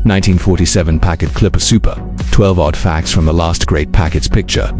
1947 Packard Clipper Super. 12 odd facts from the last great Packards picture.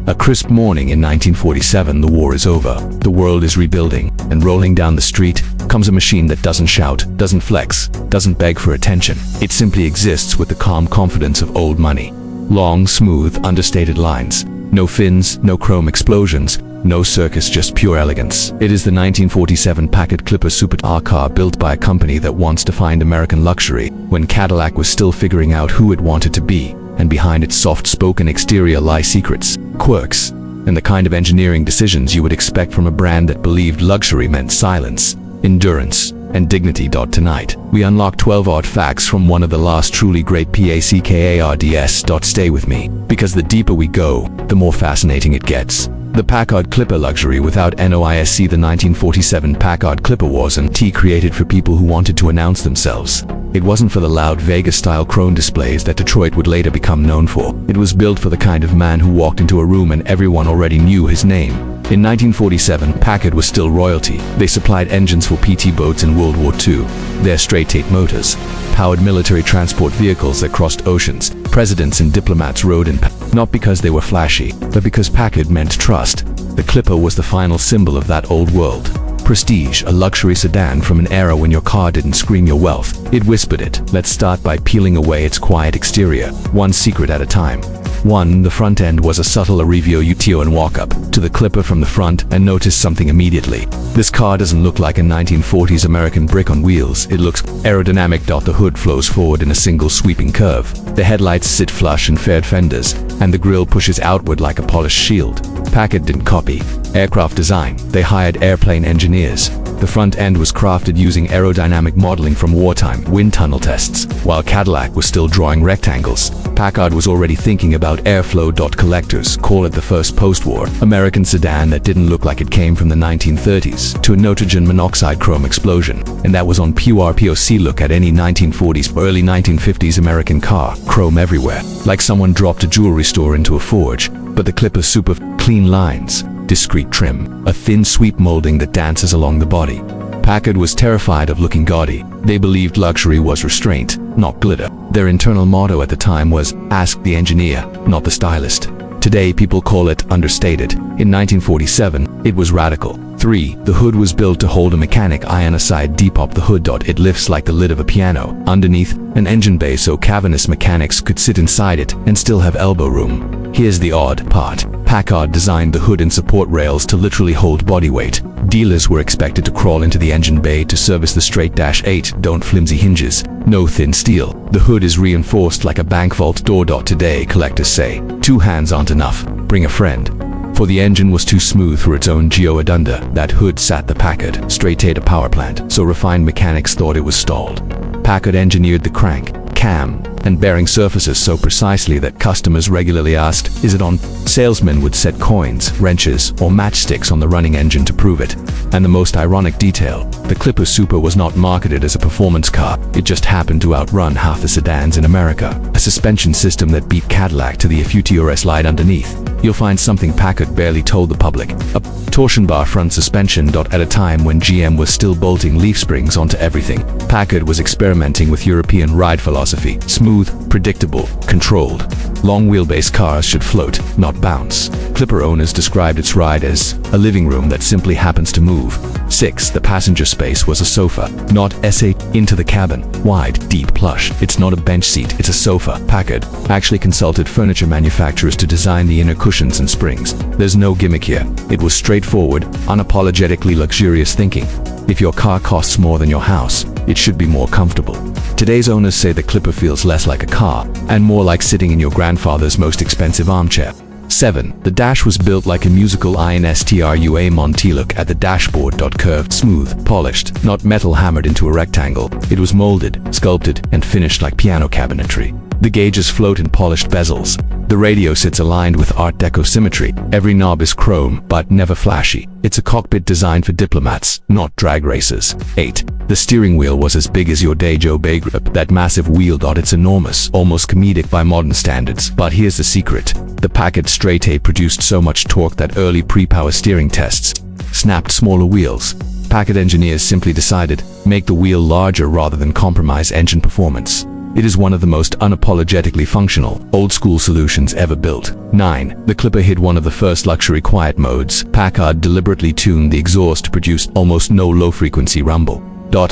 A crisp morning in 1947, the war is over. The world is rebuilding, and rolling down the street comes a machine that doesn't shout, doesn't flex, doesn't beg for attention. It simply exists with the calm confidence of old money. Long, smooth, understated lines. No fins, no chrome explosions, no circus, just pure elegance. It is the 1947 Packard Clipper Super, a car built by a company that wants to find American luxury when Cadillac was still figuring out who it wanted to be, and behind its soft-spoken exterior lie secrets, quirks, and the kind of engineering decisions you would expect from a brand that believed luxury meant silence, endurance, and dignity. Tonight, we unlock 12 odd facts from one of the last truly great Packards. Stay with me, because the deeper we go, the more fascinating it gets. The Packard Clipper luxury without noise. The 1947 Packard Clipper was an T created for people who wanted to announce themselves. It wasn't for the loud Vegas-style chrome displays that Detroit would later become known for. It was built for the kind of man who walked into a room and everyone already knew his name. In 1947, Packard was still royalty. They supplied engines for PT boats in World War II. Their straight-eight motors powered military transport vehicles that crossed oceans. Presidents and diplomats rode in not because they were flashy, but because Packard meant trust. The Clipper was the final symbol of that old world. Prestige, a luxury sedan from an era when your car didn't scream your wealth. It whispered it. Let's start by peeling away its quiet exterior, one secret at a time. 1. The front end was a subtle Arrivio UTO, and walk up to the Clipper from the front and notice something immediately. This car doesn't look like a 1940s American brick on wheels. It looks aerodynamic. The hood flows forward in a single sweeping curve. The headlights sit flush in faired fenders, and the grille pushes outward like a polished shield. Packard didn't copy aircraft design. They hired airplane engineers. The front end was crafted using aerodynamic modeling from wartime wind tunnel tests. While Cadillac was still drawing rectangles, Packard was already thinking about airflow. Collectors call it the first post-war American sedan that didn't look like it came from the 1930s to a nitrogen monoxide chrome explosion. And that was on pure POC. Look at any 1940s or early 1950s American car, chrome everywhere, like someone dropped a jewelry store into a forge. But the Clipper Super, clean lines, discreet trim, a thin sweep molding that dances along the body. Packard was terrified of looking gaudy. They believed luxury was restraint, not glitter. Their internal motto at the time was, ask the engineer, not the stylist. Today people call it understated. In 1947, it was radical. 3. The hood was built to hold a mechanic eye on a side deep up the hood. It lifts like the lid of a piano. Underneath, an engine bay so cavernous mechanics could sit inside it and still have elbow room. Here's the odd part. Packard designed the hood and support rails to literally hold body weight. Dealers were expected to crawl into the engine bay to service the straight-8. Don't flimsy hinges, no thin steel. The hood is reinforced like a bank vault door. Today, collectors say, 2 hands aren't enough, bring a friend. For the engine was too smooth for its own geode under that hood sat the Packard straight-8 power plant, so refined mechanics thought it was stalled. Packard engineered the crank, cam, and bearing surfaces so precisely that customers regularly asked, is it on? Salesmen would set coins, wrenches, or matchsticks on the running engine to prove it. And the most ironic detail, the Clipper Super was not marketed as a performance car. It just happened to outrun half the sedans in America. A suspension system that beat Cadillac to the FUTURS light underneath. You'll find something Packard barely told the public. A torsion bar front suspension. At a time when GM was still bolting leaf springs onto everything, Packard was experimenting with European ride philosophy. Smooth, predictable, controlled. Long wheelbase cars should float, not bounce. Clipper owners described its ride as a living room that simply happens to move. 6. The passenger space was a sofa, not S8. Into the cabin, wide, deep, plush. It's not a bench seat, it's a sofa. Packard actually consulted furniture manufacturers to design the inner cushions and springs. There's no gimmick here. It was straightforward, unapologetically luxurious thinking. If your car costs more than your house, it should be more comfortable. Today's owners say the Clipper feels less like a car and more like sitting in your grandfather's most expensive armchair. 7. The dash was built like a musical instrua Monty. Look at the dashboard. Curved, smooth, polished, not metal hammered into a rectangle. It was molded, sculpted, and finished like piano cabinetry. The gauges float in polished bezels. The radio sits aligned with Art Deco symmetry. Every knob is chrome, but never flashy. It's a cockpit designed for diplomats, not drag racers. 8. The steering wheel was as big as your Dejo Bay grip. That massive wheel. It's enormous, almost comedic by modern standards. But here's the secret. The Packard straight-eight produced so much torque that early pre-power steering tests snapped smaller wheels. Packard engineers simply decided, make the wheel larger rather than compromise engine performance. It is one of the most unapologetically functional, old-school solutions ever built. 9. The Clipper hit one of the first luxury quiet modes. Packard deliberately tuned the exhaust to produce almost no low-frequency rumble.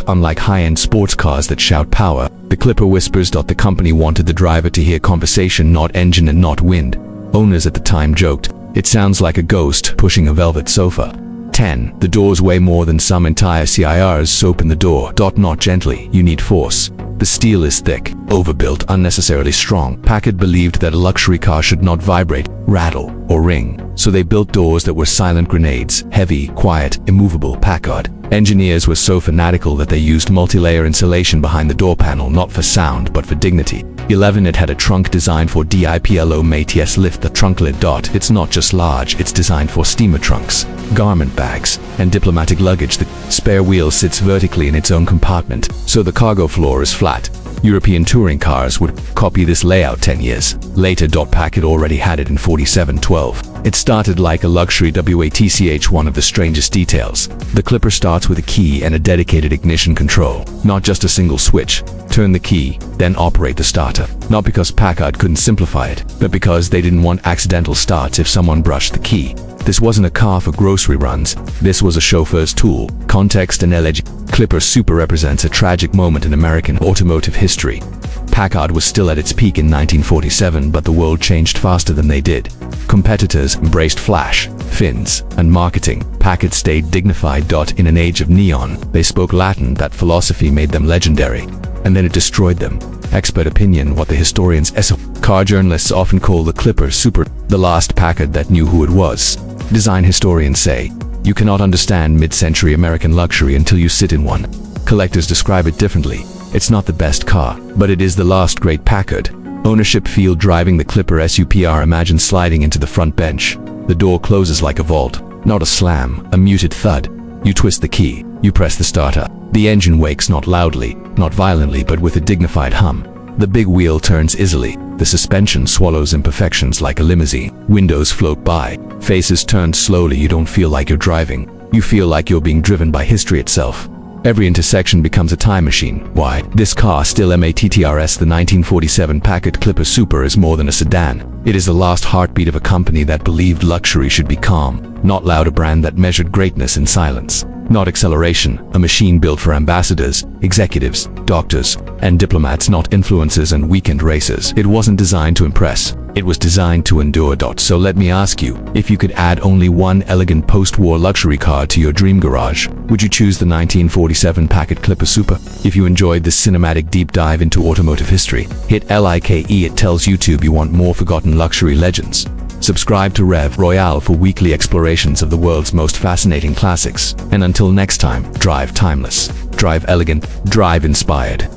Unlike high-end sports cars that shout power, the Clipper whispers. The company wanted the driver to hear conversation, not engine and not wind. Owners at the time joked, "It sounds like a ghost pushing a velvet sofa." 10. The doors weigh more than some entire CIRs. Soap in the door. Not gently, you need force. The steel is thick, overbuilt, unnecessarily strong. Packard believed that a luxury car should not vibrate, rattle, or ring, so they built doors that were silent grenades, heavy, quiet, immovable. Packard engineers were so fanatical that they used multi-layer insulation behind the door panel, not for sound, but for dignity. 11. It had a trunk designed for diplomats. Lift the trunk lid. It's not just large, it's designed for steamer trunks, garment bags, and diplomatic luggage. The spare wheel sits vertically in its own compartment, so the cargo floor is flat. European touring cars would copy this layout 10 years later. Packard already had it in 4712. It started like a luxury WATCH. One of the strangest details. The Clipper starts with a key and a dedicated ignition control, not just a single switch. Turn the key, then operate the starter. Not because Packard couldn't simplify it, but because they didn't want accidental starts if someone brushed the key. This wasn't a car for grocery runs. This was a chauffeur's tool. Context and elegance. Clipper Super represents a tragic moment in American automotive history. Packard was still at its peak in 1947, but the world changed faster than they did. Competitors embraced flash, fins, and marketing. Packard stayed dignified. In an age of neon, they spoke Latin. That philosophy made them legendary, and then it destroyed them. Expert opinion. What the historians car journalists often call the Clipper Super, the last Packard that knew who it was. Design historians say, you cannot understand mid-century American luxury until you sit in one. Collectors describe it differently. It's not the best car, but it is the last great Packard. Ownership feel. Driving the Clipper SUPR. Imagine sliding into the front bench. The door closes like a vault, not a slam, a muted thud. You twist the key, you press the starter. The engine wakes, not loudly, not violently, but with a dignified hum. The big wheel turns easily. The suspension swallows imperfections like a limousine. Windows float by. Faces turn slowly. You don't feel like you're driving. You feel like you're being driven by history itself. Every intersection becomes a time machine. Why? This car still matters. The 1947 Packard Clipper Super is more than a sedan. It is the last heartbeat of a company that believed luxury should be calm, not loud. A brand that measured greatness in silence, not acceleration. A machine built for ambassadors, executives, doctors, and diplomats, not influencers and weekend racers. It wasn't designed to impress. It was designed to endure. So let me ask you, if you could add only one elegant post-war luxury car to your dream garage, would you choose the 1947 Packard Clipper Super? If you enjoyed this cinematic deep dive into automotive history, hit like. It tells YouTube you want more forgotten luxury legends. Subscribe to Rev Royale for weekly explorations of the world's most fascinating classics. And until next time, drive timeless, drive elegant, drive inspired.